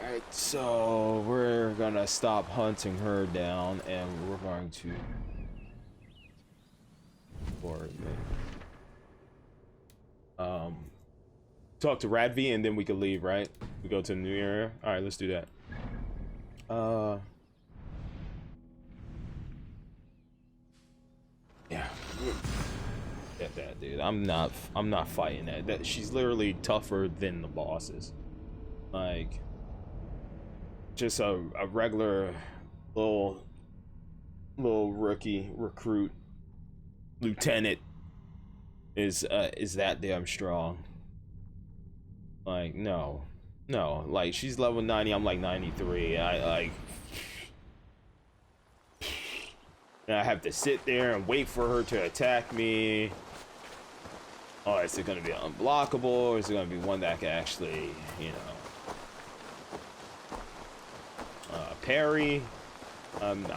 Alright, so we're gonna stop hunting her down and we're going to talk to Radvi and then we can leave, right? We go to the new area. Alright, let's do that. Yeah. Get that, dude. I'm not fighting that. She's literally tougher than the bosses. Like just a regular little rookie recruit lieutenant is that damn strong. Like no, like she's level 90, I'm like 93. I have to sit there and wait for her to attack me. Oh, is it gonna be unblockable, or is it gonna be one that can actually, you know, parry? I'm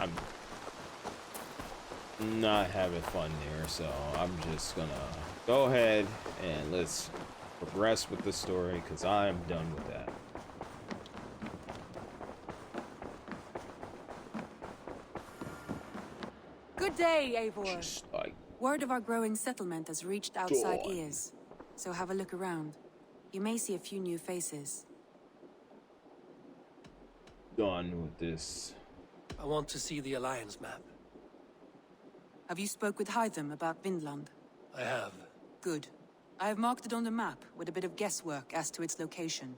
not having fun there, so I'm just gonna go ahead and let's progress with the story, because I'm done with that. Good day, Eivor. Just like Word of our growing settlement has reached outside ears, so have a look around. You may see a few new faces. done with this. I want to see the Alliance map. Have you spoke with Hytham about Vinland? I have. Good. I have marked it on the map with a bit of guesswork as to its location.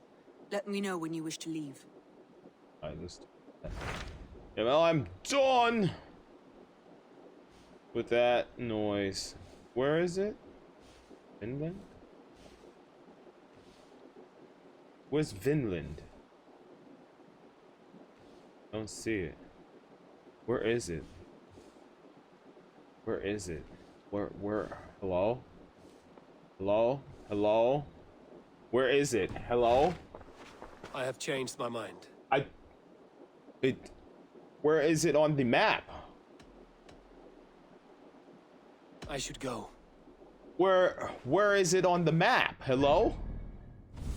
Let me know when you wish to leave. Alright, let's do that. Yeah, well, I'm done with that noise. Where is it? Vinland? Where's Vinland? Don't see it. Where is it? Where is it? Where? Hello? Hello? Hello? Where is it? Hello? I have changed my mind. Where is it on the map? I should go. Where is it on the map? Hello?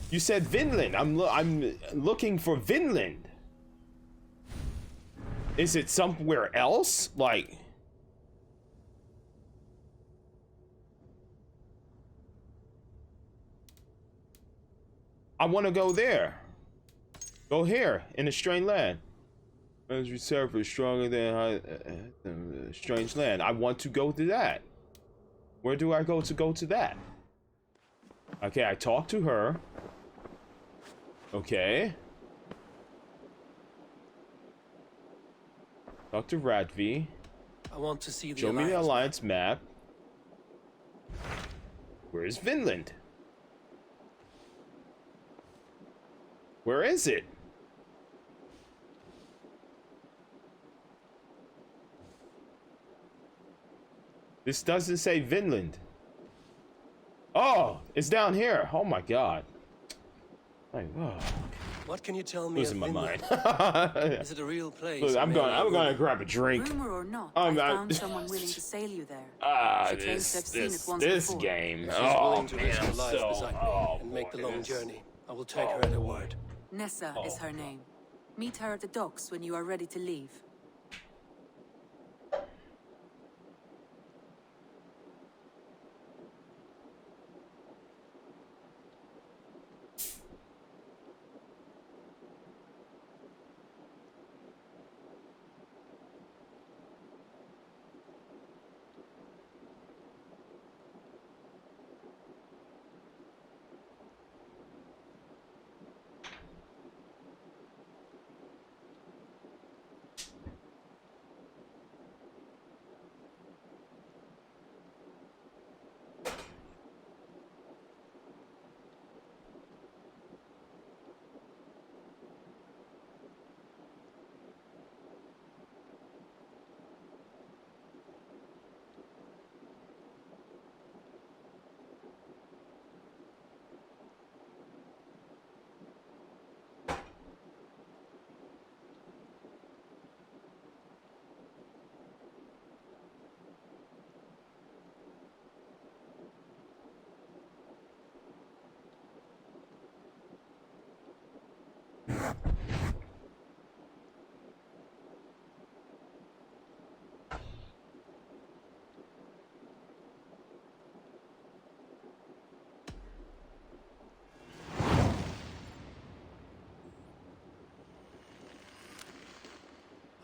You said Vinland. I'm looking for Vinland. Is it somewhere else? Like, I want to go there. Go here in a strange land. As reserved for stronger than strange land. I want to go to that. Where do I go to that? Okay, I talked to her. Okay. Talk to Radvi. I want to see the Show me the Alliance map. Where is Vinland? Where is it? This doesn't say Vinland. Oh, it's down here. Oh my god. Like, oh. What can you tell me Losing of my Vinland? mind. Is it a real place? Look, I'm gonna grab a drink. Rumor or not, I found someone willing to sail you there. She claims to have seen it once this before. game. She's Oh willing to risk her man, life so beside me and make the long journey. I will take her at her word. Nessa is her name. Meet her at the docks when you are ready to leave.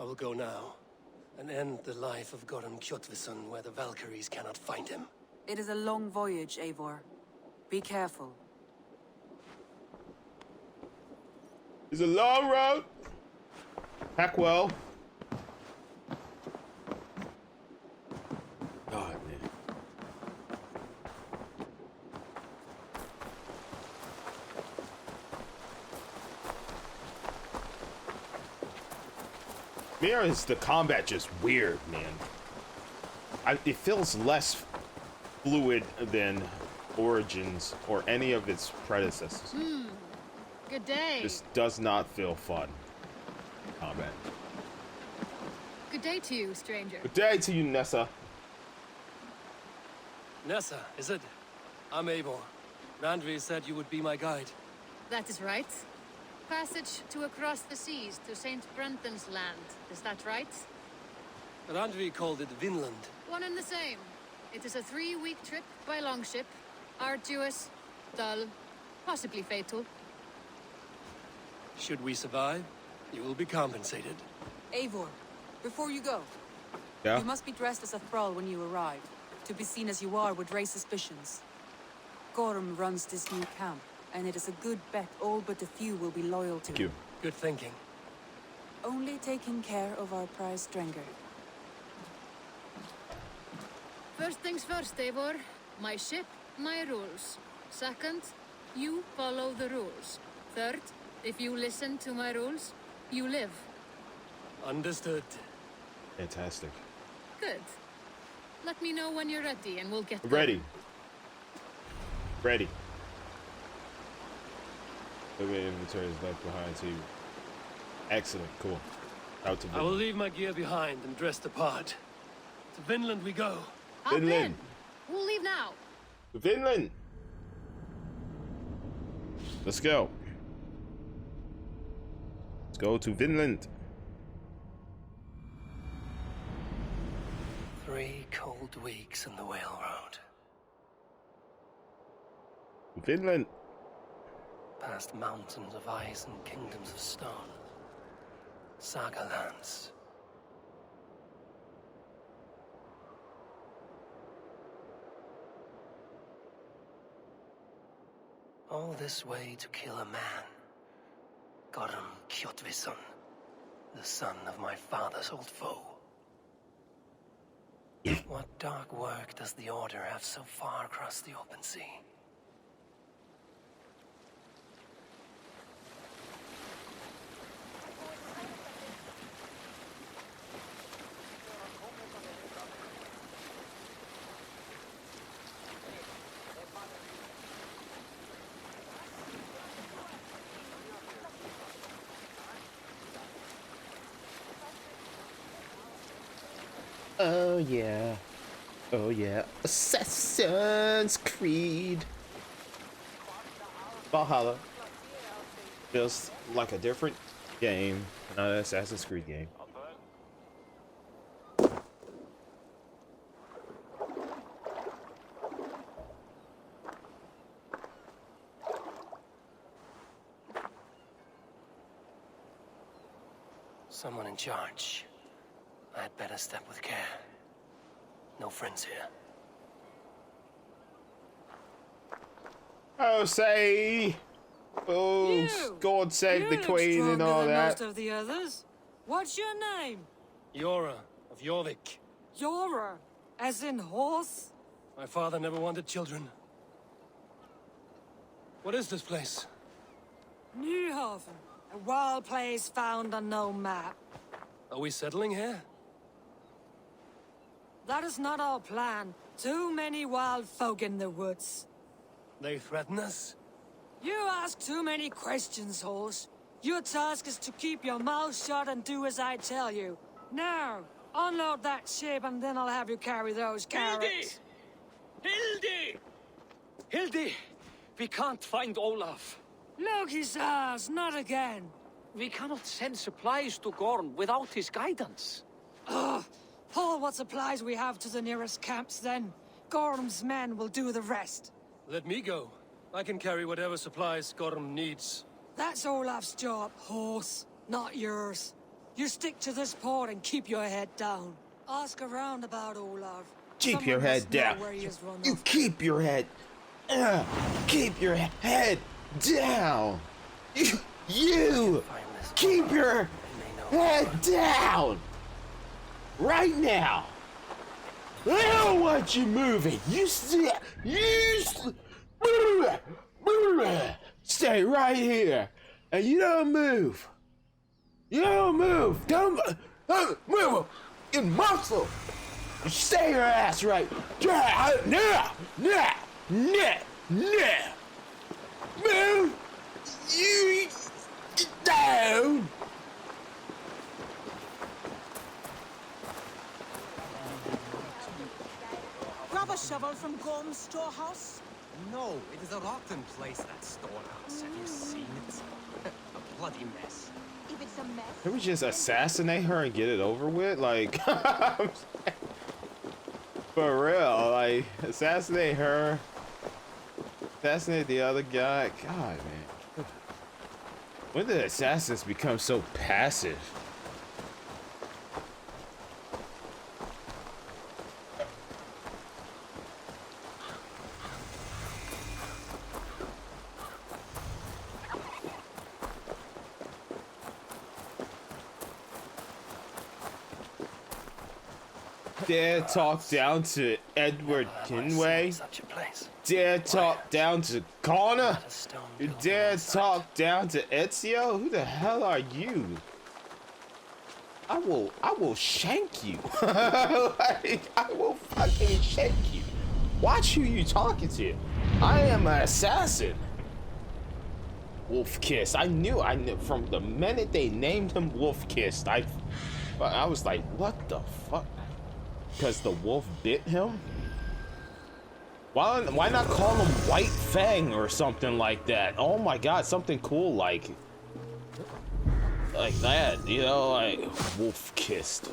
I will go now, and end the life of Gorm Kjotveson where the Valkyries cannot find him. It is a long voyage, Eivor. Be careful. It's a long road. Pack well. God, man. Mirror is the combat just weird, man. It feels less fluid than Origins or any of its predecessors. Good day. This does not feel fun. Combat. Good day to you, stranger. Good day to you, Nessa. Nessa, is it? I'm Eivor. Randvi said you would be my guide. That is right. Passage to across the seas to St. Brenton's land. Is that right? Randvi called it Vinland. One and the same. It is a 3-week trip by longship. Arduous, dull, possibly fatal. Should we survive, you will be compensated. Eivor, before you go, Yeah? you must be dressed as a thrall when you arrive. To be seen as you are would raise suspicions. Gorm runs this new camp, and it is a good bet all but a few will be loyal to Thank you. him. Good thinking. Only taking care of our prize Strenger. First things first, Eivor. My ship, my rules. Second, you follow the rules. Third, if you listen to my rules, you live. Understood. Fantastic. Good. Let me know when you're ready and we'll get Ready. Ready. The inventory is left behind to you. Excellent. Cool. Out to I will Vinland. leave my gear behind and dress the part. To Vinland we go. Hop in. Vinland. We'll leave now. To Vinland. Let's go. Let's go to Vinland. 3 cold weeks in the Whale Road. Vinland. Past mountains of ice and kingdoms of stone. Saga lands. All this way to kill a man. Gorm Kjotveson, the son of my father's old foe. What dark work does the Order have so far across the open sea? Oh yeah. Oh yeah. Assassin's Creed. Valhalla. Feels like a different game, not an Assassin's Creed game. Someone in charge. I'd better step with care. No friends here. Oh, say. Oh, You! God save the You look Queen and stronger all than that. most of the others. What's your name? Yora of Jorvik. Yora, as in horse? My father never wanted children. What is this place? Newhaven, a wild place found on no map. Are we settling here? That is not our plan. Too many wild folk in the woods. They threaten us? You ask too many questions, horse. Your task is to keep your mouth shut and do as I tell you. Now, unload that ship and then I'll have you carry those carrots. Hildi! Hildi! We can't find Olaf. Look, he says, not again. We cannot send supplies to Gorm without his guidance. Ugh. Haul what supplies we have to the nearest camps then. Gorm's men will do the rest. Let me go. I can carry whatever supplies Gorm needs. That's Olaf's job, horse, not yours. You stick to this port and keep your head down. Ask around about Olaf. Keep your Someone head must know down. where he has run You off. keep your head. Keep your head down. You keep your head down. Right now. I don't want you moving. You stay right here. And you don't move. You don't move. Don't move. You muscle. You stay your ass right. Move. You get down. Grab a shovel from Gorm's storehouse. No, it is a rotten place, that storehouse. Have you seen it? A bloody mess. If it's a mess, Can we just assassinate her and get it over with? Like, for real, like, assassinate her, assassinate the other guy. God, man. When did assassins become so passive? Dare talk down to Edward Kinway? Such a place. Dare talk down to Connor? A stone You building dare inside. talk down to Ezio? Who the hell are you? I will shank you. Like, I will fucking shank you. Watch who you talking to. I am an assassin. Wolf Kiss. I knew from the minute they named him Wolf Kiss. I was like, what the fuck? Because the wolf bit him? Why not call him White Fang or something like that? Oh my god, something cool like that, you know, like wolf kissed.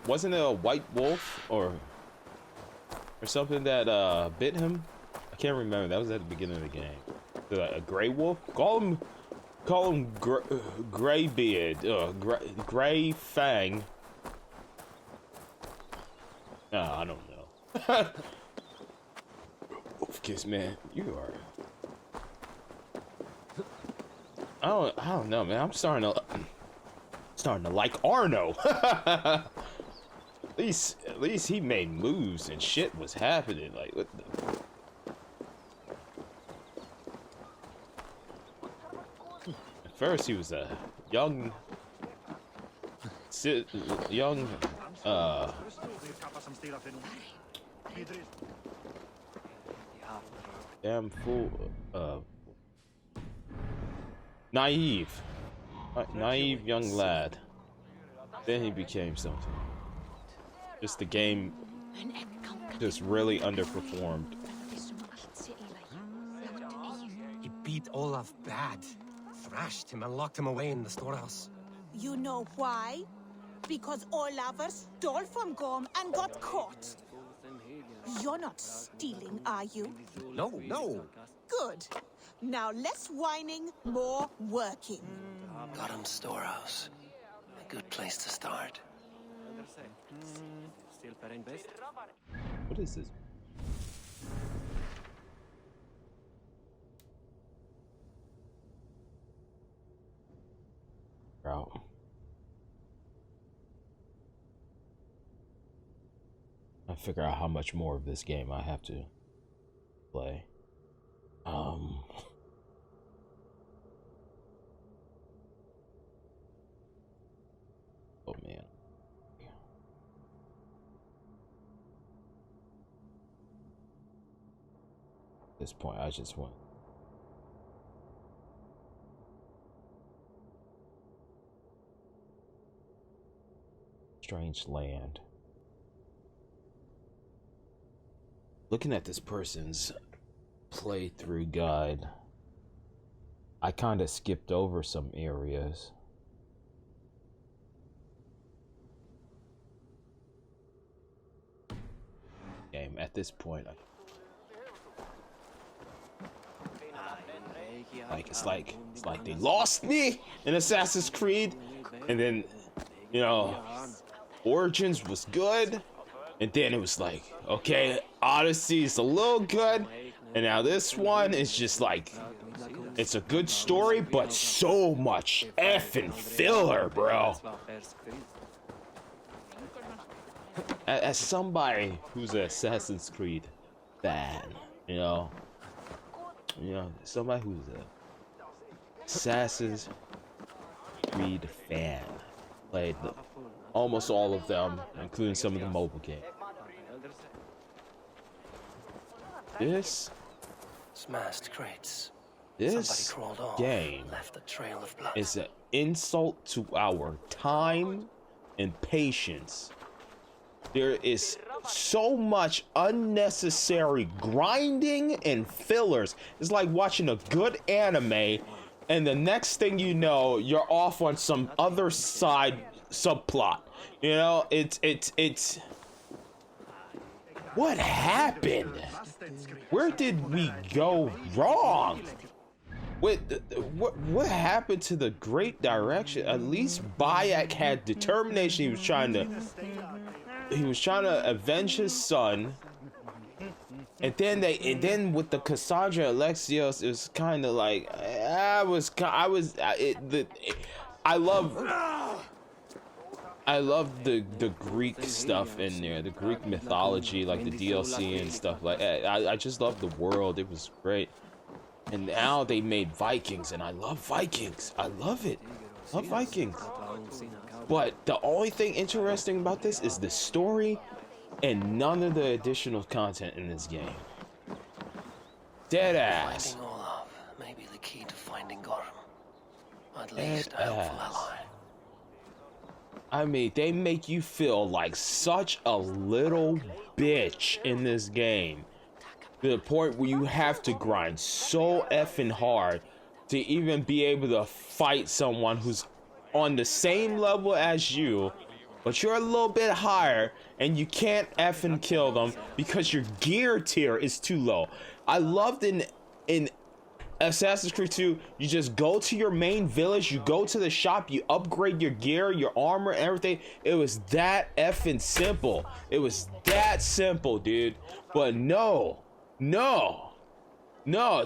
Wasn't it a white wolf or something that bit him? I can't remember. That was at the beginning of the game. A gray wolf? Call him Graybeard, Gray Fang. I don't know. Wolf Kiss, man, you are. I don't know, man. I'm starting to like Arno. At least he made moves and shit was happening. Like, what the? At first, he was a young, damn fool, naive young lad. Then he became something. Just the game just really underperformed. He beat Olaf bad. Thrashed him and locked him away in the storehouse. you know why? Because Olafur stole from Gorm and got caught. You're not stealing, are you? No, no. Good. Now less whining, more working. Godham's storehouse. A good place to start. What is this? Bro. I figure out how much more of this game I have to play. Oh man. At this point, I just want strange land. Looking at this person's playthrough guide, I kind of skipped over some areas. Game at this point. Like it's like they lost me in Assassin's Creed, and then you know Origins was good, and then it was like, okay, Odyssey is a little good, and now this one is just like, it's a good story, but so much effing filler, bro. As somebody who's an Assassin's Creed fan, you know, somebody who's a Assassin's Creed fan, played almost all of them, including some of the mobile games. This Smashed crates. This game left a trail of blood. is an insult to our time and patience. There is so much unnecessary grinding and fillers. It's like watching a good anime, and the next thing you know, you're off on some other side subplot. You know, it's what happened? Where did we go wrong? What happened to the great direction? At least Bayek had determination. He was trying to avenge his son. And then with the Cassandra Alexios, it was kind of like I love the Greek stuff in there, the Greek mythology, like the DLC and stuff like that. I just love the world. It was great. And now they made Vikings, and I love Vikings. I love it. Love Vikings. But the only thing interesting about this is the story and none of the additional content in this game. Dead ass. Finding Olaf may be the key to finding Gorm. At least a helpful ally. I mean, they make you feel like such a little bitch in this game. To the point where you have to grind so effing hard to even be able to fight someone who's on the same level as you, but you're a little bit higher, and you can't effing kill them because your gear tier is too low. I loved in Assassin's Creed 2, you just go to your main village, you go to the shop, you upgrade your gear, your armor, everything. It was that effing simple. It was that simple, dude. But no,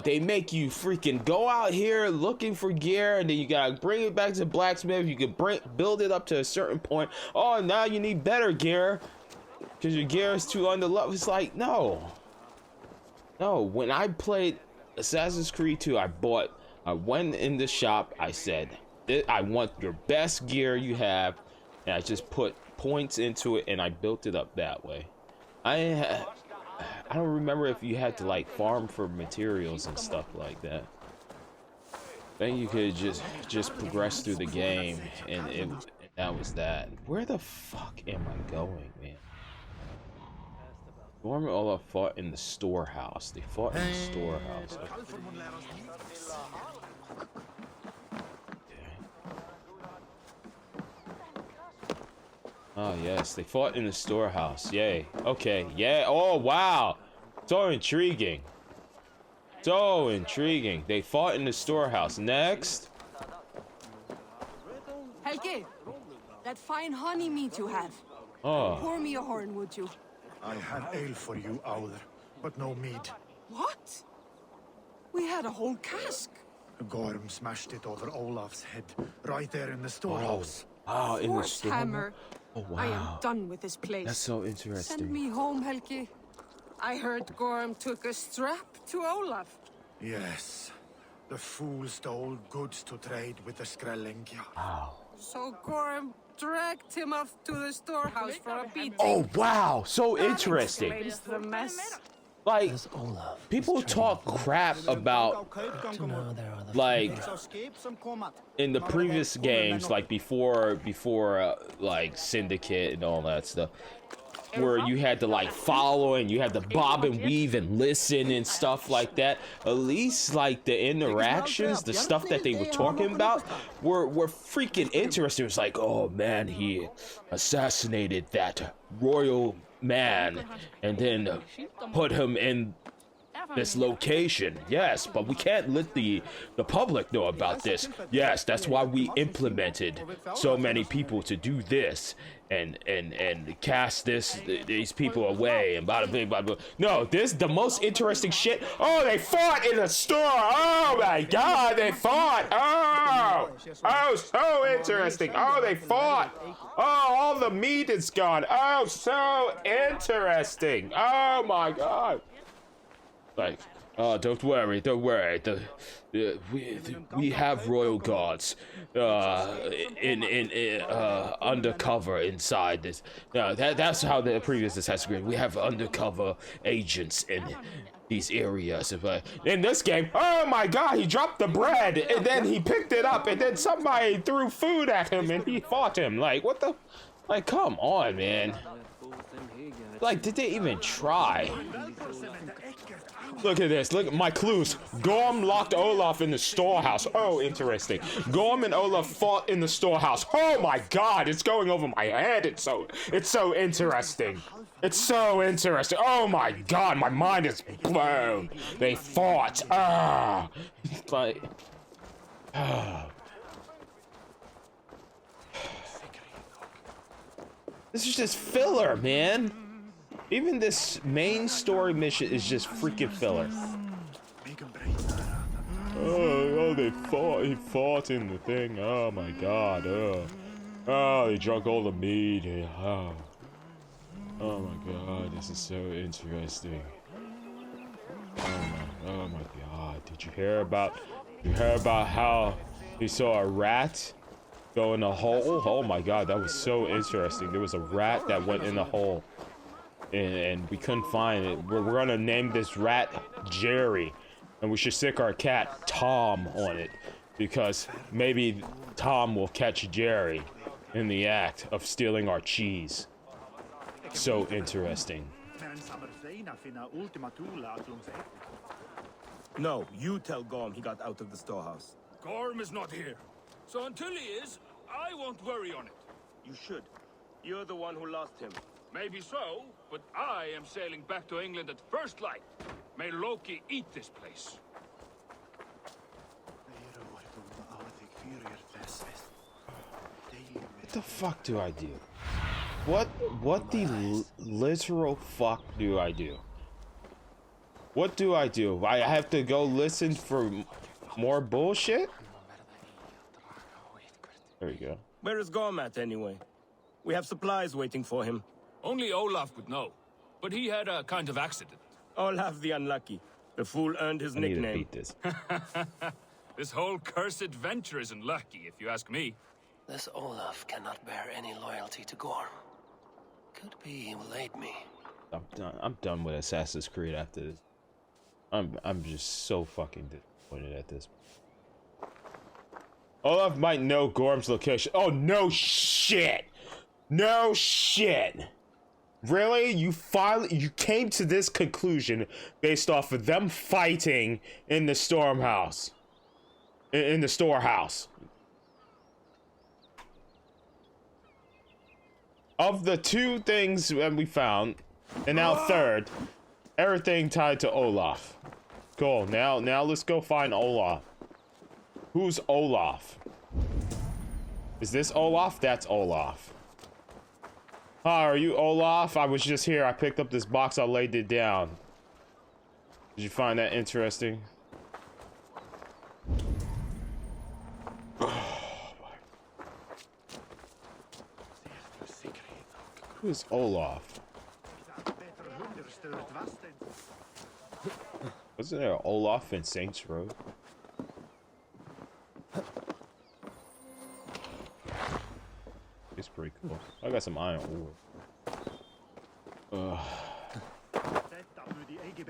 they make you freaking go out here looking for gear, and then you gotta bring it back to blacksmith. You can build it up to a certain point. Oh, now you need better gear because your gear is too under level. It's like, no. When I played Assassin's Creed 2, I went in the shop, I said, I want your best gear you have, and I just put points into it, and I built it up that way. I don't remember if you had to like farm for materials and stuff like that. I think you could just progress through the game, and that was that. Where the fuck am I going, man? Gorm and Olaf fought in the storehouse. They fought in the storehouse. Oh yes, they fought in the storehouse. Yay. Okay. Yeah. Oh wow. So intriguing. So intriguing. They fought in the storehouse. Next. Helge, that fine honey meat you have. Oh. Pour me a horn, would you? I had ale for you, Audr, but no mead. What? We had a whole cask. Gorm smashed it over Olaf's head, right there in the storehouse. Wow, in the Force store. hammer. Oh wow. I am done with this place. That's so interesting. Send me home, Helge. I heard Gorm took a strap to Olaf. Yes. The fool stole goods to trade with the Skrellingjar. Wow. So Gorm dragged him off to the storehouse for a beating. Oh wow, so interesting. Explains the mess. Like, As Olaf people talk crap about, to know there are the like, in the previous games, like before like Syndicate and all that stuff, where you had to like follow and you had to bob and weave and listen and stuff like that. At least like the interactions, the stuff that they were talking about were freaking interesting. It was like, oh man, he assassinated that royal man and then put him in this location. Yes, but we can't let the public know about this. Yes, that's why we implemented so many people to do this and cast these people away and blah blah blah blah. No, this the most interesting shit. Oh, they fought in a store. Oh my god, they fought. Oh, so interesting. Oh, they fought. Oh, all the meat is gone. Oh, so interesting. Oh my god. Like, oh, don't worry. We have royal guards undercover inside this. That's how the previous Assassin's Creed. We have undercover agents in these areas. In this game, oh my god, he dropped the bread and then he picked it up and then somebody threw food at him and he fought him. Like, what the? Like, come on, man. Like, did they even try? Look at this. Look at my clues. Gorm locked Olaf in the storehouse. Oh, interesting. Gorm and Olaf fought in the storehouse. Oh my god, it's going over my head. It's so interesting. It's so interesting. Oh my god, my mind is blown. They fought. Like, this is just filler, man. Even this main story mission is just freaking filler. Oh, they fought. He fought in the thing. Oh my god. Oh, they drank all the meat. Oh my god, this is so interesting. Oh my god. Did you hear about how he saw a rat go in a hole? Oh my god, that was so interesting. There was a rat that went in the hole. And we couldn't find it. We're gonna name this rat Jerry, and we should stick our cat Tom on it, because maybe Tom will catch Jerry in the act of stealing our cheese. So interesting. No, you tell Gorm he got out of the storehouse. Gorm is not here. So until he is, I won't worry on it. You should. You're the one who lost him. Maybe so, but I am sailing back to England at first light. May Loki eat this place. What the fuck do I do? What the literal fuck do I do? What do I do? I have to go listen for more bullshit? There you go. Where is Gorm at anyway? We have supplies waiting for him. Only Olaf would know, but he had a kind of accident. Olaf the Unlucky. The fool earned his nickname. I need to beat this. This whole cursed venture isn't lucky, if you ask me. This Olaf cannot bear any loyalty to Gorm. Could be he will aid me. I'm done with Assassin's Creed after this. I'm just so fucking disappointed at this. Olaf might know Gorm's location. Oh no shit! No shit! Really? You came to this conclusion based off of them fighting in the storehouse. In the storehouse. Of the two things that we found, and now third, everything tied to Olaf. Cool. Now let's go find Olaf. Who's Olaf? Is this Olaf? That's Olaf. Hi, are you Olaf? I was just here. I picked up this box. I laid it down. Did you find that interesting? Who is Olaf? Wasn't there Olaf in Saints Row? It's pretty cool. I got some iron ore. Oh,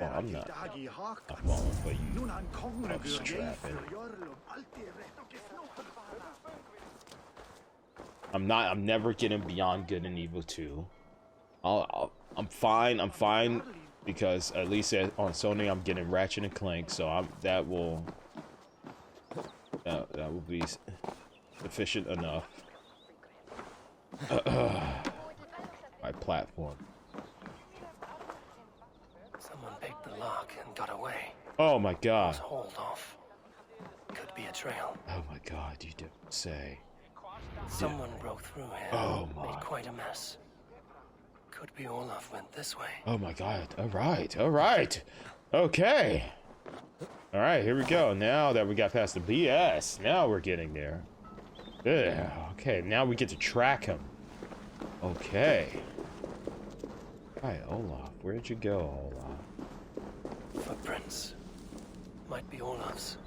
I'm not falling for you. I'm just trapping. I'm never getting beyond good and evil 2. I'm fine because at least on Sony I'm getting Ratchet and Clank, so that will be sufficient enough. My platform. Someone picked the lock and got away. Oh my god. Hold off. Could be a trail. Oh my god, you don't say. Someone broke through here. Oh my. Made quite a mess. Could be Olaf went this way. Oh my god. Alright, alright. Okay. Alright, here we go. Now that we got past the BS, now we're getting there. Yeah, okay, now we get to track him. Okay. Hi, Olaf. Where'd you go, Olaf? Footprints. Might be Olaf's.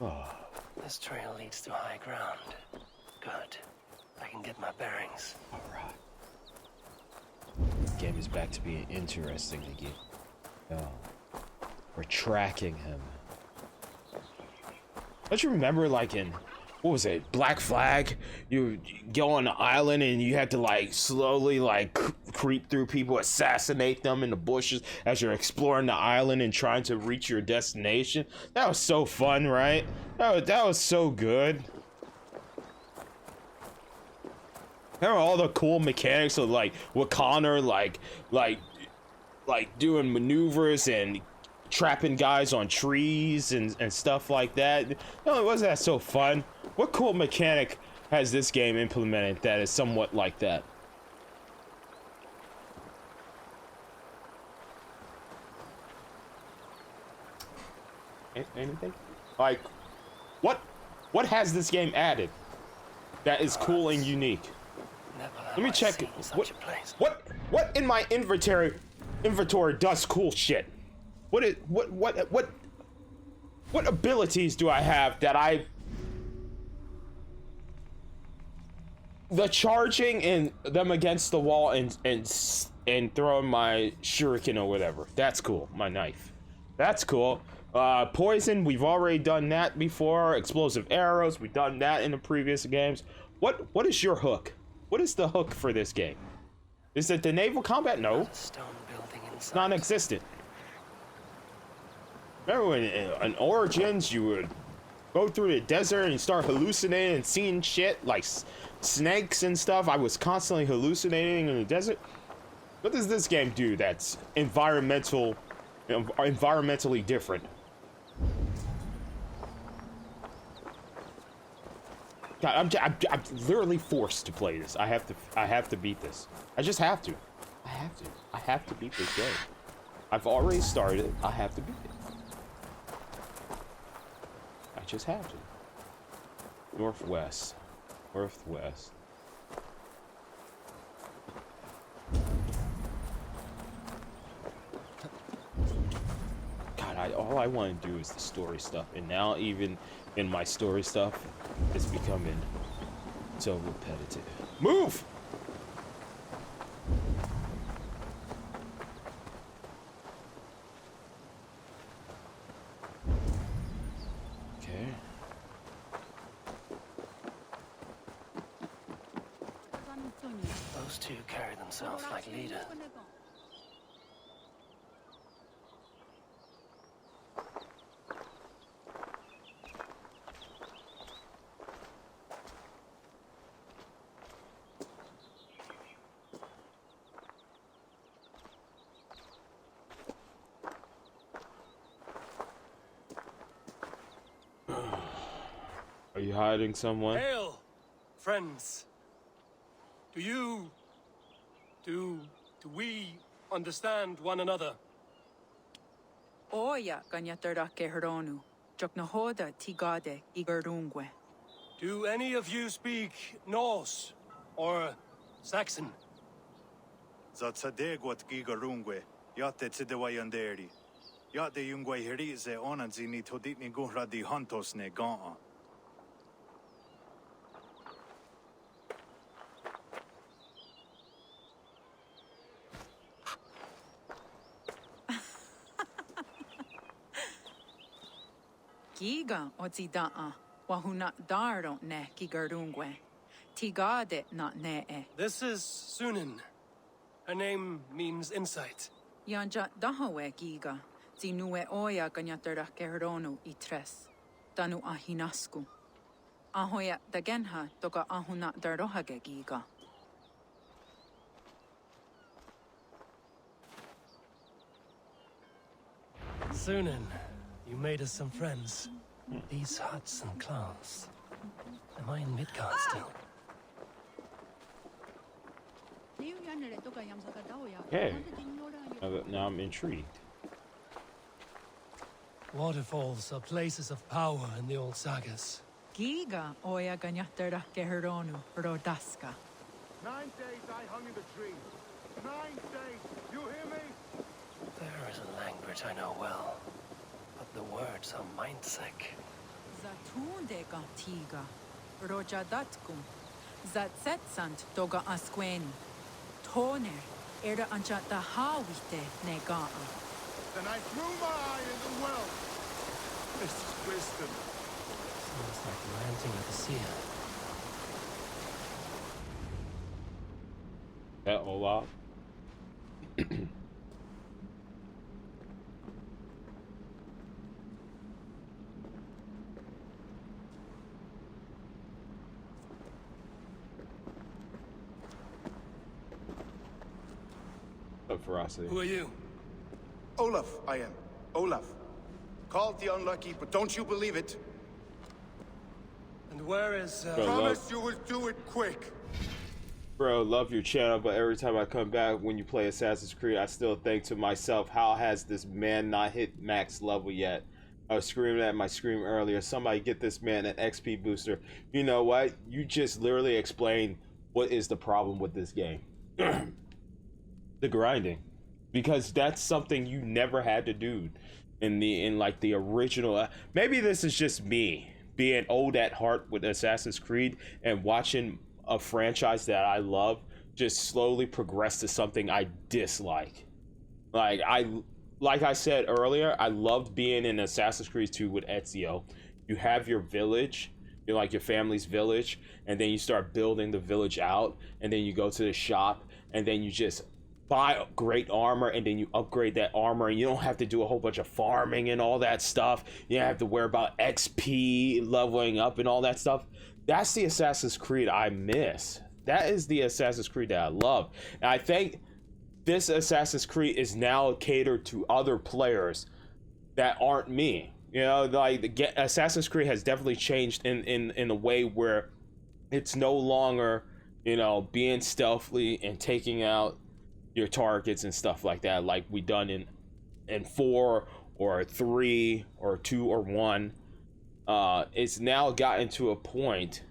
Oh. This trail leads to high ground. Good. I can get my bearings. Alright. Game is back to being interesting again. Oh. We're tracking him. Don't you remember, like, in, what was it, Black Flag? You go on the island and you had to, like, slowly, like, creep through people, assassinate them in the bushes as you're exploring the island and trying to reach your destination? That was so fun, right? That was so good. Remember all the cool mechanics of, like, with Connor, like doing maneuvers and trapping guys on trees and stuff like that. No, wasn't that so fun? What cool mechanic has this game implemented that is somewhat like that? Anything? Like, what has this game added that is cool and unique? Let me check. What in my inventory does cool shit? What abilities do I have that the charging and them against the wall and throwing my shuriken or whatever. That's cool. My knife. That's cool. Poison, we've already done that before. Explosive arrows, we've done that in the previous games. What is your hook? What is the hook for this game? Is it the naval combat? No. It's non-existent. Remember when in Origins you would go through the desert and you start hallucinating and seeing shit like snakes and stuff? I was constantly hallucinating in the desert. What does this game do that's environmentally different? God, I'm literally forced to play this. I have to beat this. I just have to. I have to beat this game. I've already started it. I have to beat it. I just have to. Northwest. God, all I want to do is the story stuff, and now even in my story stuff, it's becoming so repetitive. Move! Okay. Those two carry themselves like leaders. Are you hiding someone? Hail, friends. Do we understand one another? Oya ganyatarda kehronu, joknahoda tigade igarungwe. Do any of you speak Norse or Saxon? Zatsadegwat gigarungwe, yate tsidewayanderi. Yate yungwe herize onanzini toditni guhradi hantos ne gaa. Giga ozidaa, wahuna daro ne gigarungwe. Tigade not ne e. This is Sunan. Her name means insight. Yanja dahawe giga, zinue oya ganyatarda kehronu itres. Danu ahinasku. Ahoya dagenha toka ahuna darohage giga. Sunan, you made us some friends. These huts and clans. Am I in Midgard still? Okay. Now I'm intrigued. Waterfalls are places of power in the old sagas. Giga oya ganyattera geheronu rodaska. 9 days I hung in the tree. 9 days. You hear me? There is a language I know well, but the words are mind-sick. Zatunde gantiga. Rojadatkum. Zatsetsant doga asqueni. Toner. Era anchata hawite negaa. Then I threw my eye in the well. This is wisdom. Sounds like ranting at the sea. That Olaf. Of ferocity. Who are you? Olaf, I am. Olaf. Called the unlucky, but don't you believe it? And where is... Promise you will do it quick. Bro, love your channel, but every time I come back when you play Assassin's Creed, I still think to myself, how has this man not hit max level yet? I was screaming at my scream earlier, somebody get this man an XP booster. You know what? You just literally explained what is the problem with this game. The grinding. Because that's something you never had to do in like the original. Maybe this is just me being old at heart with Assassin's Creed and watching a franchise that I love just slowly progress to something I dislike. Like I said earlier, I loved being in Assassin's Creed 2 with Ezio. You have your village, you're like your family's village, and then you start building the village out, and then you go to the shop, and then you just buy great armor, and then you upgrade that armor, and you don't have to do a whole bunch of farming and all that stuff. You don't have to worry about XP leveling up and all that stuff. That's the Assassin's Creed I miss. That is the Assassin's Creed that I love. And I think this Assassin's Creed is now catered to other players that aren't me. You know, like Assassin's Creed has definitely changed in a way where it's no longer, you know, being stealthily and taking out your targets and stuff like that, like we done in 4 or 3 or 2 or 1. It's now gotten to a point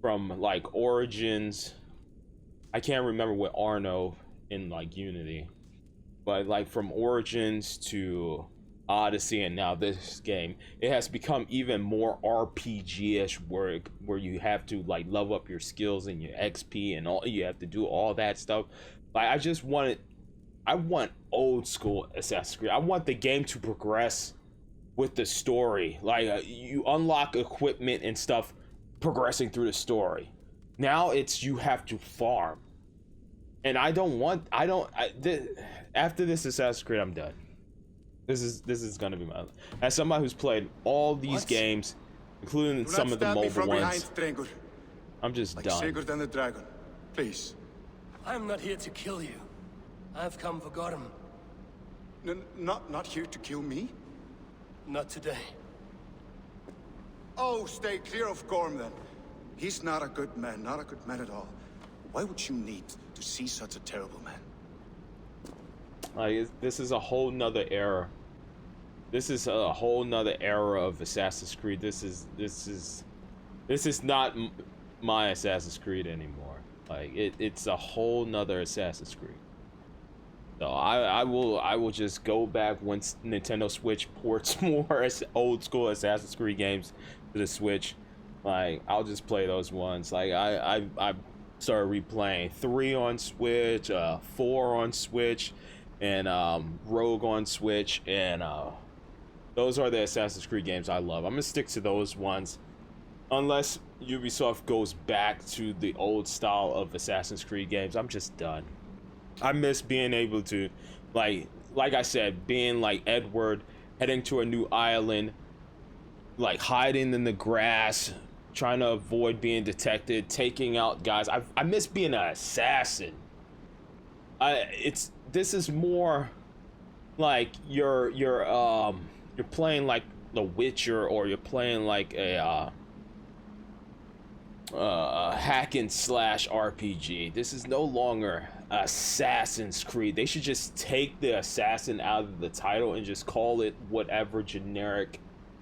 from like Origins. I can't remember what Arno in like Unity, but like from Origins to Odyssey and now this game, it has become even more RPG-ish where you have to like level up your skills and your XP and all, you have to do all that stuff. Like I want old school Assassin's Creed. I want the game to progress with the story. Like you unlock equipment and stuff progressing through the story. Now it's you have to farm. And after this Assassin's Creed, I'm done. This is gonna be my, as somebody who's played all these games, including some of the mobile ones, I'm just done. Sigurd and the dragon, please. I'm not here to kill you. I've come for Gorm. Not here to kill me? Not today. Oh, stay clear of Gorm then. He's not a good man, not a good man at all. Why would you need to see such a terrible man? Like, this is a whole nother era. This is a whole nother era of Assassin's Creed. This is not my Assassin's Creed anymore. Like it's a whole nother Assassin's Creed. So I will just go back once Nintendo Switch ports more old school Assassin's Creed games to the Switch. Like I'll just play those ones. Like I started replaying 3 on Switch, 4 on Switch, and Rogue on Switch, and those are the Assassin's Creed games I love. I'm gonna stick to those ones unless Ubisoft goes back to the old style of Assassin's Creed games. I'm just done. I miss being able to, like I said, being like Edward, heading to a new island, like hiding in the grass, trying to avoid being detected, taking out guys. I miss being an assassin. This is more like you're playing like The Witcher, or you're playing like a hack and slash RPG. This is no longer Assassin's Creed. They should just take the assassin out of the title and just call it whatever generic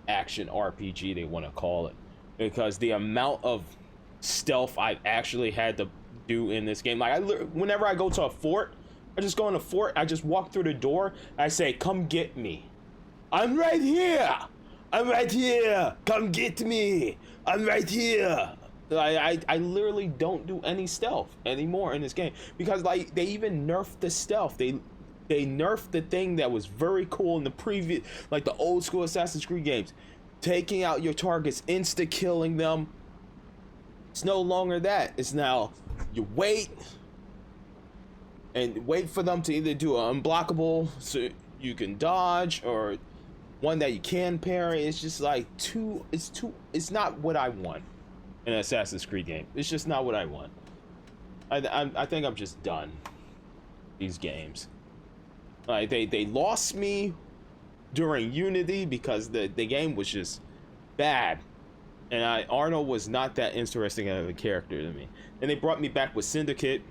action RPG they want to call it, because the amount of stealth I've actually had to do in this game, like whenever I go to a fort, I just go in a fort, I just walk through the door, I say, come get me, I'm right here, I'm right here, come get me, I'm right here. I literally don't do any stealth anymore in this game, because like they even nerfed the stealth. They nerfed the thing that was very cool in the previous, like the old school Assassin's Creed games, taking out your targets, insta killing them. It's no longer that. It's now you wait for them to either do an unblockable so you can dodge, or one that you can parry. It's just like it's not what I want in an Assassin's Creed game. It's just not what I want. I think I'm just done these games. Like they lost me during Unity because the game was just bad, and Arnold was not that interesting of a character to me. And they brought me back with Syndicate,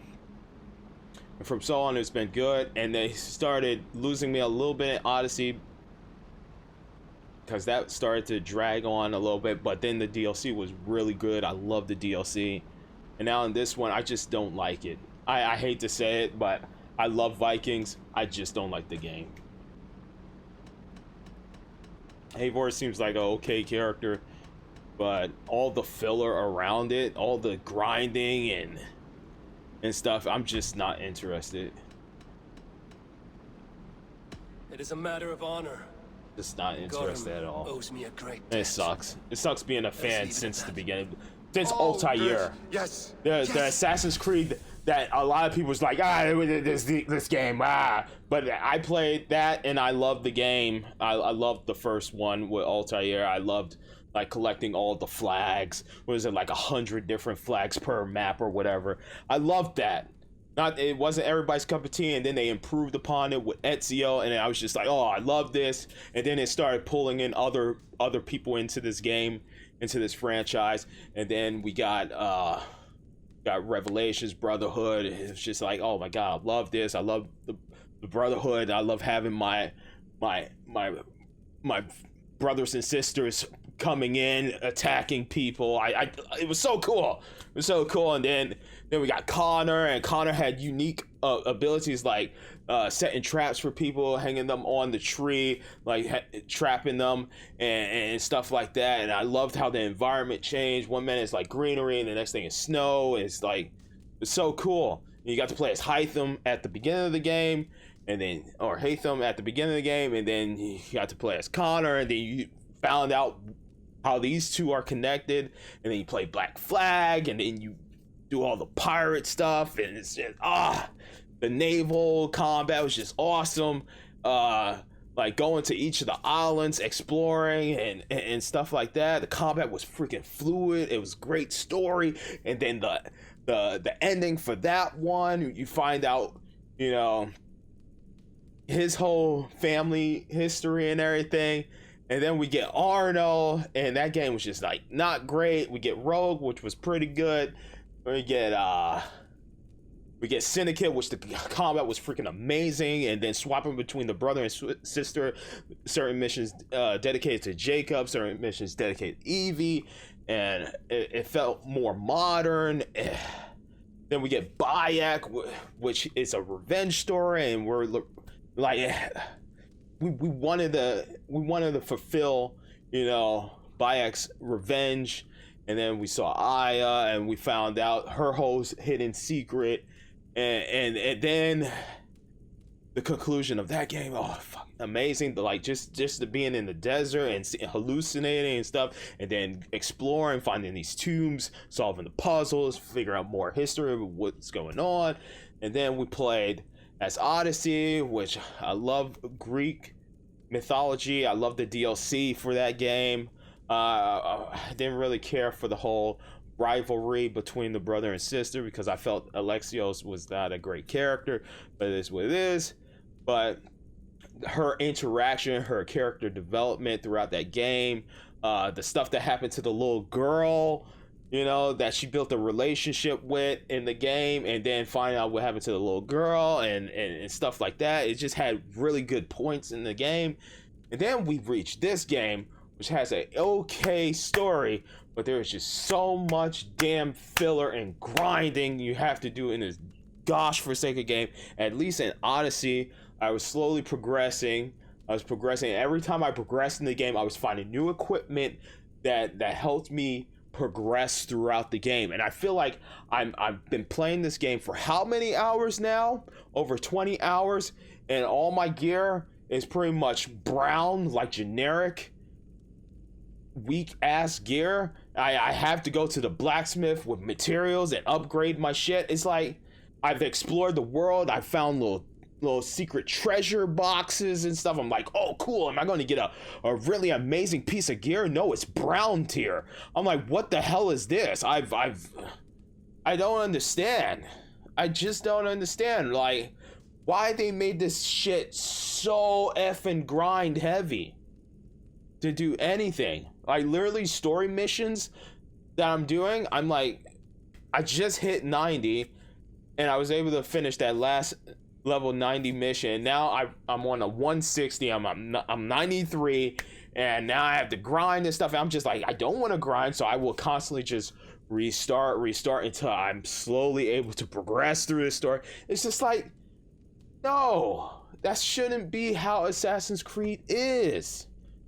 and from so on it's been good. And they started losing me a little bit in Odyssey, because that started to drag on a little bit, but then the DLC was really good. I love the DLC. And now in this one, I just don't like it. I hate to say it, but I love Vikings. I just don't like the game. Eivor seems like an okay character, but all the filler around it, all the grinding and stuff, I'm just not interested. It is a matter of honor. Just not interested at all. Owes me a great debt. It sucks. It sucks being a fan since the beginning. Since Oh, Altair. Yes. The Assassin's Creed that a lot of people was like, this game, but I played that and I loved the game. I loved the first one with Altair. I loved like collecting all the flags. Was it like 100 different flags per map or whatever? I loved that. It wasn't everybody's cup of tea, and then they improved upon it with Ezio, and I was just like, oh, I love this. And then it started pulling in other people into this game, into this franchise, and then we got Revelations, Brotherhood. It's just like, oh my god, I love this. I love the Brotherhood. I love having my brothers and sisters coming in, attacking people. It was so cool. It was so cool. And then we got Connor, and Connor had unique abilities like setting traps for people, hanging them on the tree, like trapping them and stuff like that. And I loved how the environment changed. One minute it's like greenery, and the next thing is snow. It's so cool. And you got to play as Hytham at the beginning of the game, or Hatham at the beginning of the game, and then you got to play as Connor, and then you found out how these two are connected, and then you play Black Flag, and then you do all the pirate stuff, and it's just the naval combat was just awesome. Like going to each of the islands, exploring and stuff like that. The combat was freaking fluid. It was great story. And then the ending for that one, you find out, his whole family history and everything. And then we get Arno, and that game was just like not great. We get Rogue, which was pretty good. We get Syndicate, which the combat was freaking amazing, and then swapping between the brother and sister, certain missions dedicated to Jacob, certain missions dedicated to Evie, and it felt more modern. Then we get Bayek, which is a revenge story, and we're like, we wanted to fulfill, Bayek's revenge. And then we saw Aya, and we found out her whole hidden secret, and then the conclusion of that game. Oh, fuck, amazing! Like just the being in the desert and hallucinating and stuff, and then exploring, finding these tombs, solving the puzzles, figure out more history of what's going on. And then we played as Odyssey, which I love Greek mythology. I love the DLC for that game. I didn't really care for the whole rivalry between the brother and sister, because I felt Alexios was not a great character, but it is what it is. But her interaction, her character development throughout that game, the stuff that happened to the little girl, you know, that she built a relationship with in the game, and then find out what happened to the little girl and stuff like that. It just had really good points in the game. And then we reached this game, which has a okay story, but there is just so much damn filler and grinding you have to do in this gosh forsaken game. At least in Odyssey, I was slowly progressing. Every time I progressed in the game, I was finding new equipment that helped me progress throughout the game. And I feel like I've been playing this game for how many hours now? Over 20 hours, and all my gear is pretty much brown, like generic weak ass gear. I have to go to the blacksmith with materials and upgrade my shit. It's like I've explored the world. I found little secret treasure boxes and stuff. I'm like, oh cool, am I going to get a really amazing piece of gear? No, it's brown tier. I'm like, what the hell is this? I don't understand. I just don't understand, like, why they made this shit so effing grind heavy to do anything. Like, literally story missions that I'm doing, I'm like, I just hit 90 and I was able to finish that last level 90 mission. Now I'm on a 160. I'm 93, and now I have to grind and stuff. I'm just like, I don't want to grind, so I will constantly just restart until I'm slowly able to progress through the story. It's just like, no, that shouldn't be how Assassin's Creed is.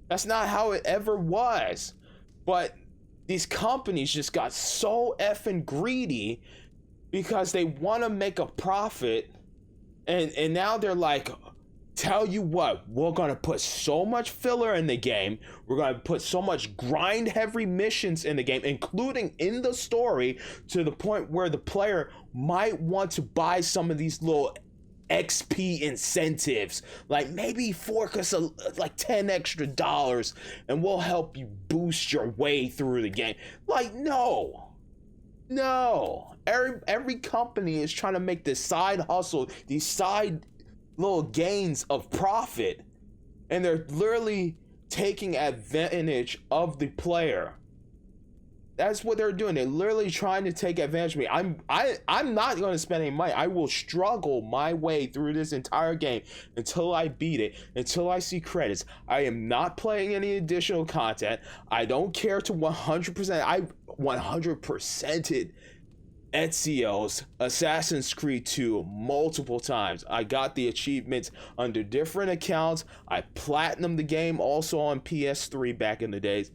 That's not how it ever was. But these companies just got so effing greedy because they want to make a profit. And now they're like, tell you what, we're going to put so much filler in the game. We're going to put so much grind heavy missions in the game, including in the story, to the point where the player might want to buy some of these little XP incentives. Like, maybe fork us like $10 extra, and we'll help you boost your way through the game. Like, no. Every company is trying to make this side hustle, these side little gains of profit, and they're literally taking advantage of the player. That's what they're doing. They're literally trying to take advantage of me. I'm not going to spend any money. I will struggle my way through this entire game until I beat it, until I see credits. I am not playing any additional content. I don't care to 100%. I 100%ed Ezio's Assassin's Creed 2 multiple times. I got the achievements under different accounts. I platinumed the game also on PS3 back in the days.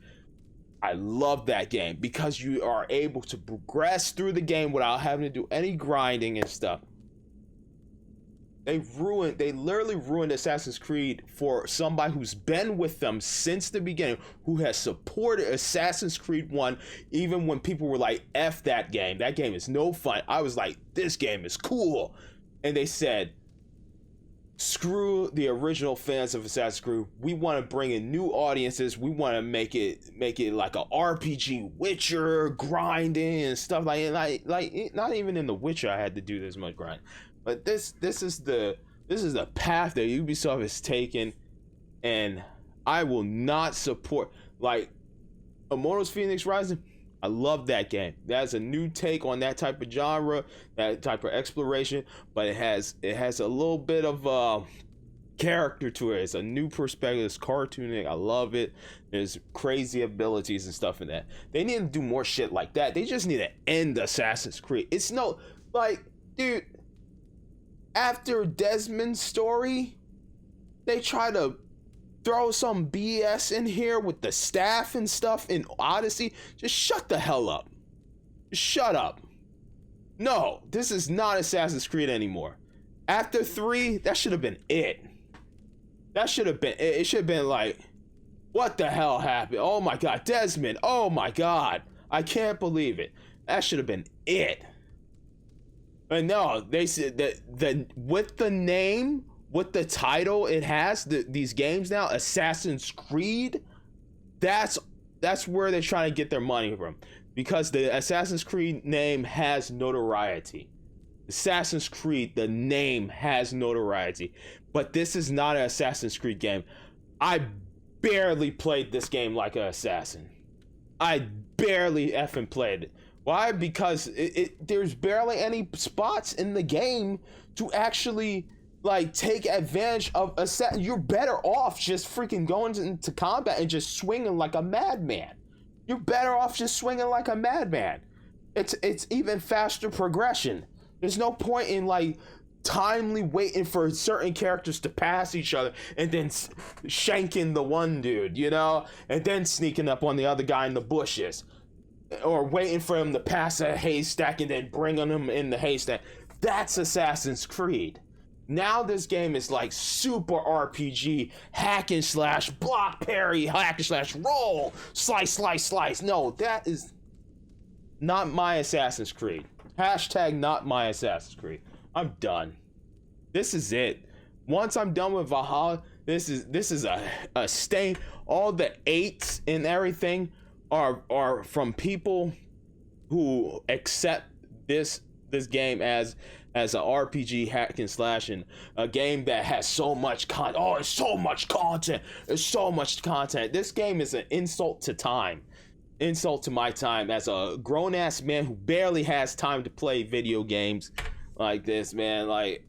I love that game because you are able to progress through the game without having to do any grinding and stuff. They literally ruined Assassin's Creed for somebody who's been with them since the beginning, who has supported Assassin's Creed 1 even when people were like, F that game. That game is no fun. I was like, this game is cool. And they said, screw the original fans of Assassin's Creed. We want to bring in new audiences. We want to make it like a RPG, Witcher, grinding and stuff like it. Like not even in the Witcher I had to do this much grind. But this is the path that Ubisoft has taken, and I will not support. Like, Immortals Phoenix Rising, I love that game. That's a new take on that type of genre, that type of exploration, but it has a little bit of character to it. It's a new perspective. It's cartooning. I love it. There's crazy abilities and stuff in that. They need to do more shit like that. They just need to end Assassin's Creed. It's no, like, dude, after Desmond's story, they try to throw some BS in here with the staff and stuff in Odyssey. Just shut the hell up. Just shut up. No, this is not Assassin's Creed anymore. After 3, that should have been it. That should have been it. It should have been like, what the hell happened? Oh my god, Desmond. Oh my god. I can't believe it. That should have been it. But no, they said that with the name, with the title it has, these games now, Assassin's Creed, that's where they're trying to get their money from. Because the Assassin's Creed name has notoriety. Assassin's Creed, the name has notoriety, but this is not an Assassin's Creed game. I barely played this game like an assassin. I barely effing played it. Why? Because there's barely any spots in the game to actually like take advantage of assassin. You're better off just freaking going into combat and just swinging like a madman. You're better off just swinging like a madman. It's even faster progression. There's no point in like timely waiting for certain characters to pass each other and then shanking the one dude, you know, and then sneaking up on the other guy in the bushes, or waiting for him to pass a haystack and then bringing him in the haystack. That's Assassin's Creed. Now this game is like super RPG, hack and slash, block parry, hack and slash, roll, slice, slice, slice. No, that is not my Assassin's Creed. Hashtag not my Assassin's Creed. I'm done. This is it. Once I'm done with Valhalla, this is a stain. All the 8s and everything are from people who accept this game as an RPG hack and slash, and a game that has so much content. Oh, it's so much content. There's so much content. This game is an insult to time. Insult to my time as a grown-ass man who barely has time to play video games like this, man. Like,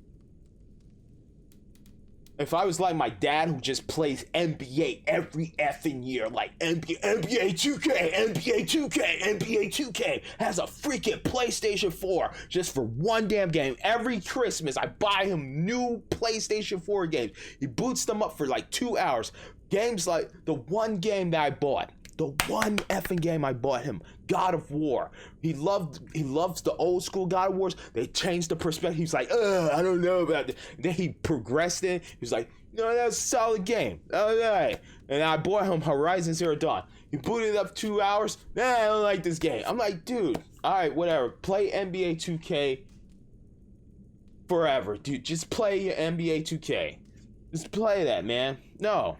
if I was like my dad who just plays NBA every effing year, like NBA 2K, NBA 2K, NBA 2K, has a freaking PlayStation 4 just for one damn game. Every Christmas, I buy him new PlayStation 4 games. He boots them up for like 2 hours. Games like the one game that I bought. The one effing game I bought him, God of War. He loves the old school God of Wars. They changed the perspective. He's like, I don't know about it. Then he progressed in. He's like, no, that's a solid game. All right. And I bought him Horizon Zero Dawn. He booted it up 2 hours. Nah, I don't like this game. I'm like, dude, all right, whatever. Play NBA 2K forever, dude. Just play your NBA 2K. Just play that, man. No.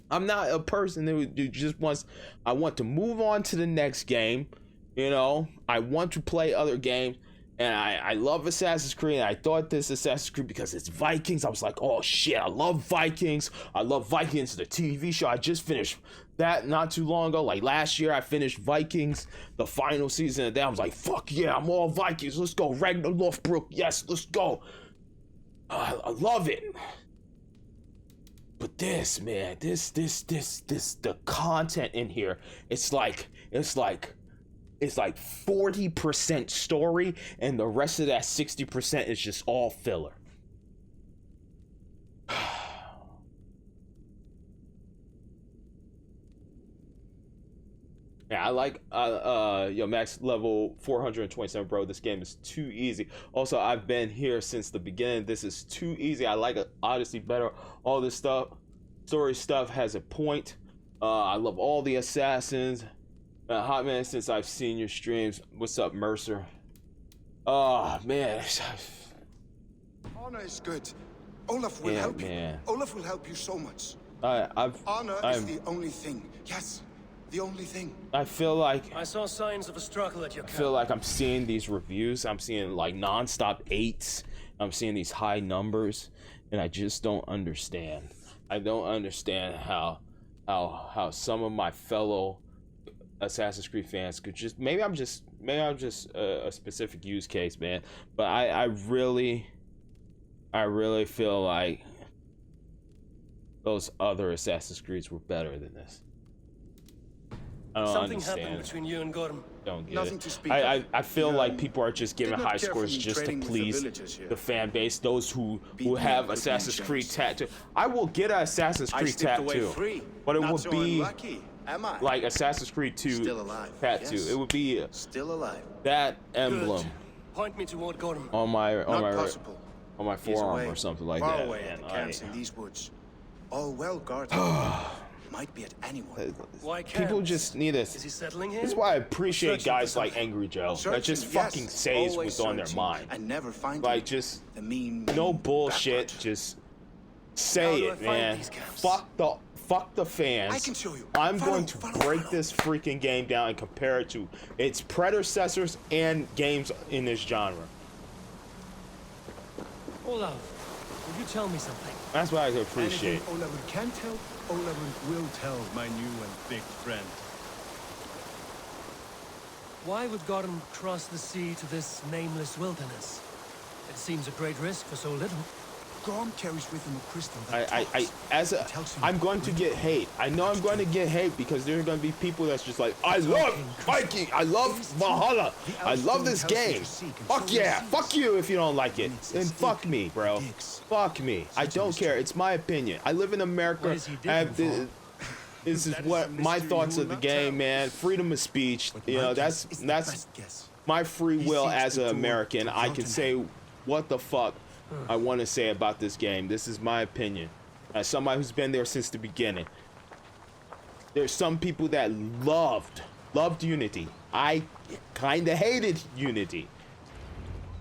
I'm not a person who just wants, I want to move on to the next game, you know, I want to play other games, and I love Assassin's Creed, and I thought this Assassin's Creed because it's Vikings. I was like, oh shit, I love Vikings, the TV show. I just finished that not too long ago, like last year I finished Vikings, the final season of that. I was like, fuck yeah, I'm all Vikings, let's go, Ragnar Lothbrok, yes, let's go. I love it. But this, man, this, the content in here, it's like 40% story, and the rest of that 60% is just all filler. Yeah, I like max level 427, bro. This game is too easy. Also, I've been here since the beginning. This is too easy. I like Odyssey better. All this stuff, story stuff has a point. I love all the assassins. Hot man, since I've seen your streams. What's up, Mercer? Oh man. Honor is good. Olaf will help you. Olaf will help you so much. Honor is the only thing. Yes. The only thing. I feel like I saw signs of a struggle at your camp. I feel like I'm seeing these reviews. I'm seeing like non-stop 8s. I'm seeing these high numbers, and I just don't understand. I don't understand how some of my fellow Assassin's Creed fans could just maybe I'm just a specific use case, man. But I really feel like those other Assassin's Creeds were better than this. I don't Something understand. happened between you and Gorm. Don't get Nothing it. to speak I of. feel like people are just giving high scores just to please the fan base. Those who have Assassin's Creed tattoo. I will get an Assassin's Creed tattoo, but it would be like Assassin's Creed 2 tattoo. Yes. It would be still alive. That emblem Point me toward Gorm. on my possible. on my forearm or something like Far that. away Man. at the camps in these woods. All well guarded. Might be at anyone. Why People just need Is he settling here? This is why I appreciate Searching guys for like Angry Joe that just fucking says what's on their mind. And never find Like just no bullshit. Just say it, man. Fuck the fans. I can show you. I'm going to break this freaking game down and compare it to its predecessors and games in this genre. Olaf, will you tell me something? That's what I appreciate. Anything Olaf can tell, Olaf will tell my new and big friend. Why would Gorm cross the sea to this nameless wilderness? It seems a great risk for so little. Gorm carries with him a crystal that I'm going to get hate. I know I'm going to get hate because there's going to be people that's just like, I love Viking, I love Valhalla, I love this game. Fuck yeah, fuck you if you don't like it. And fuck me, bro. Fuck me. I don't care. It's my opinion. I live in America. This is what my thoughts of the game, man. Freedom of speech. You know, that's my free will as an American. I can say what the fuck I want to say about this game. This is my opinion. As somebody who's been there since the beginning. There's some people that loved Unity. I kind of hated Unity.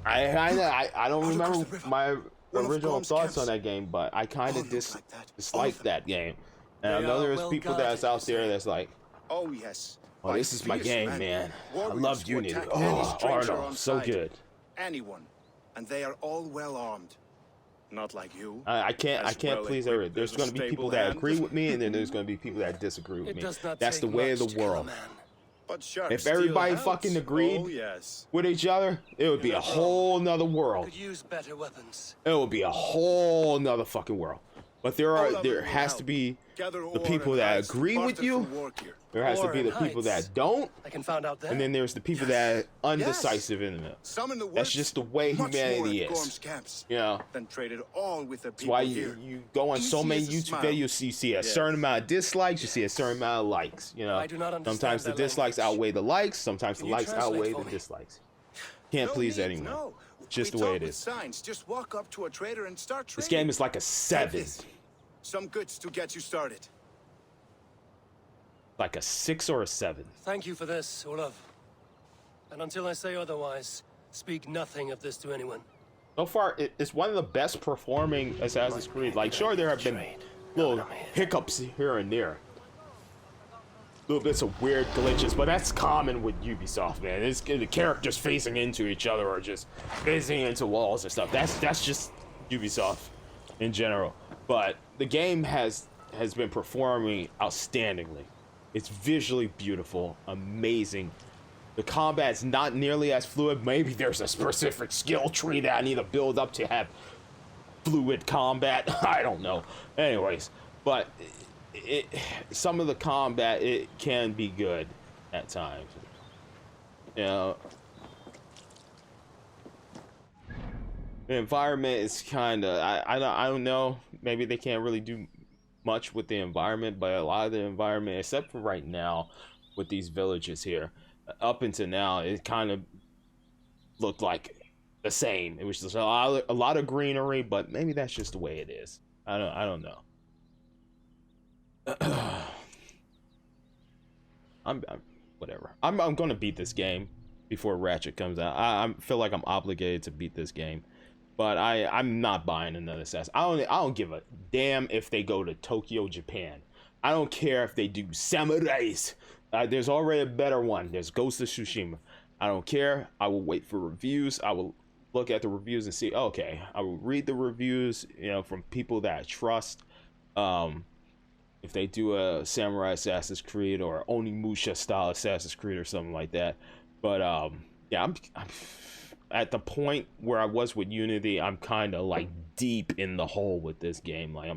I don't remember my original thoughts on that game, but I kind of disliked that game. And I know there's people that's out there that's like, oh yes, oh, this is my game, man. I love Unity. Oh, Arnold, so good. Anyone. And they are all well armed. Not like you. I can't please everyone. There's going to be people that agree with me, and then there's going to be people that disagree with me. That's the way of the world. If everybody fucking agreed with each other, it would be a whole nother world. Could use better weapons. It would be a whole nother fucking world. But there has to be the people that agree with you. There has to be the people that don't. And then there's the people that are undecisive in it. That's just the way humanity is. You know, that's why you go on so many YouTube videos, you see a certain amount of dislikes, you see a certain amount of likes. You know, sometimes the dislikes outweigh the likes, sometimes the likes outweigh the dislikes. Can't please anyone. Just the way it is. Just walk up to a trader and start trading. This game is like a 7. Some goods to get you started. Like a 6 or a 7. Thank you for this, Olaf. And until I say otherwise, speak nothing of this to anyone. So far, it's one of the best performing Assassin's Creed. Like, sure, there have been little hiccups here and there. Little bits of weird glitches, but that's common with Ubisoft, man. It's the characters facing into each other or just facing into walls and stuff. That's just Ubisoft in general. But the game has been performing outstandingly. It's visually beautiful, amazing. The combat's not nearly as fluid. Maybe there's a specific skill tree that I need to build up to have fluid combat. I don't know. Anyways, but some of the combat, it can be good at times. You know, the environment is kind of, I don't know. Maybe they can't really do much with the environment, but a lot of the environment, except for right now with these villages here, up until now, it kind of looked like the same. It was just a lot of greenery, but maybe that's just the way it is. I don't know. I'm whatever. I'm gonna beat this game before Ratchet comes out. I feel like I'm obligated to beat this game. But I'm not buying another Assassin. I don't give a damn if they go to Tokyo, Japan. I don't care if they do samurais. There's already a better one. There's Ghost of Tsushima. I don't care. I will wait for reviews. I will look at the reviews and see, okay, I will read the reviews, you know, from people that I trust. If they do a Samurai Assassin's Creed or Onimusha style Assassin's Creed or something like that. But yeah, I'm at the point where I was with Unity. I'm kind of like deep in the hole with this game. Like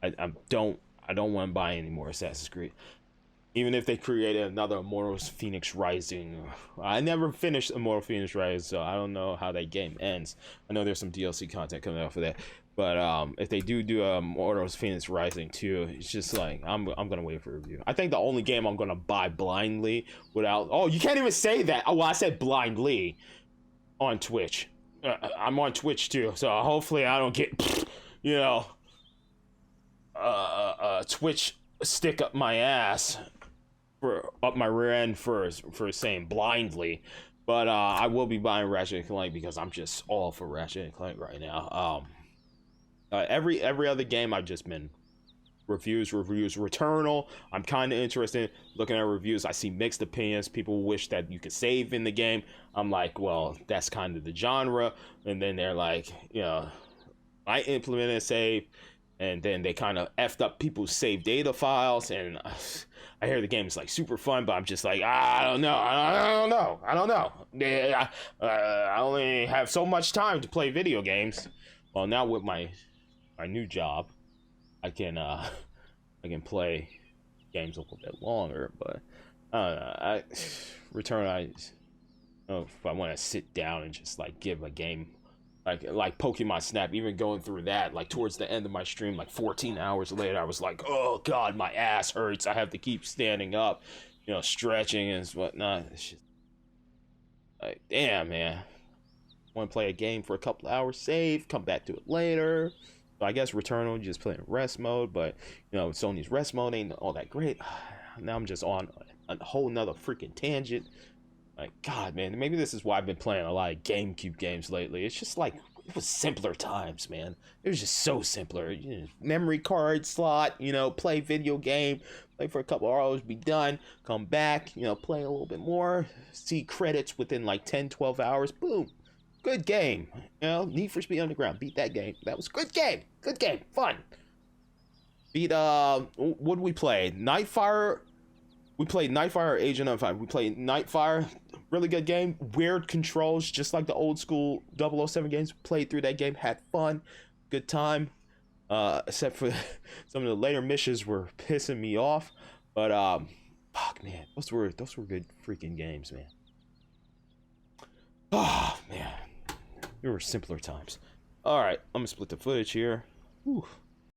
I don't want to buy any more Assassin's Creed. Even if they created another Immortal Phoenix Rising. I never finished Immortal Phoenix Rising, so I don't know how that game ends. I know there's some DLC content coming out for that. But if they do Immortal Phoenix Rising 2, it's just like, I'm going to wait for a review. I think the only game I'm going to buy blindly without... Oh, you can't even say that. Oh, well, I said blindly on Twitch. I'm on Twitch too, so hopefully I don't get, you know, Twitch stick up my ass, up my rear end for saying blindly. But I will be buying Ratchet & Clank because I'm just all for Ratchet & Clank right now. Every other game I've just been reviews. Returnal, I'm kind of interested looking at reviews. I see mixed opinions. People wish that you could save in the game. I'm like, well, that's kind of the genre. And then they're like, you know, I implemented a save, and then they kind of effed up people's save data files. And I hear the game is like super fun, but I'm just like, I don't know. Yeah, I only have so much time to play video games. Well, now with my new job, I can play games a little bit longer. But I don't know if I want to sit down and just like give a game like Pokemon Snap. Even going through that, like towards the end of my stream, like 14 hours later, I was like, oh god, my ass hurts. I have to keep standing up, you know, stretching and whatnot. It's just like, damn, man. Want to play a game for a couple hours, save, come back to it later. So I guess Returnal, just playing rest mode, but you know, Sony's rest mode ain't all that great. Now I'm just on a whole nother freaking tangent. Like, god, man, maybe this is why I've been playing a lot of GameCube games lately. It's just like, it was simpler times, man. It was just so simpler. You know, memory card slot, you know, play video game, play for a couple hours, be done, come back, you know, play a little bit more, see credits within like 10, 12 hours, boom. Good game. You know, Need for Speed Underground, beat that game. That was a good game, fun. Beat, what did we play? Nightfire. We played Nightfire, Agent of 5. We played Nightfire, really good game. Weird controls, just like the old school 007 games. Played through that game, had fun, good time. Except for some of the later missions were pissing me off. But fuck, man, those were good freaking games, man. Oh man, there were simpler times. All right, I'm gonna split the footage here. Whew.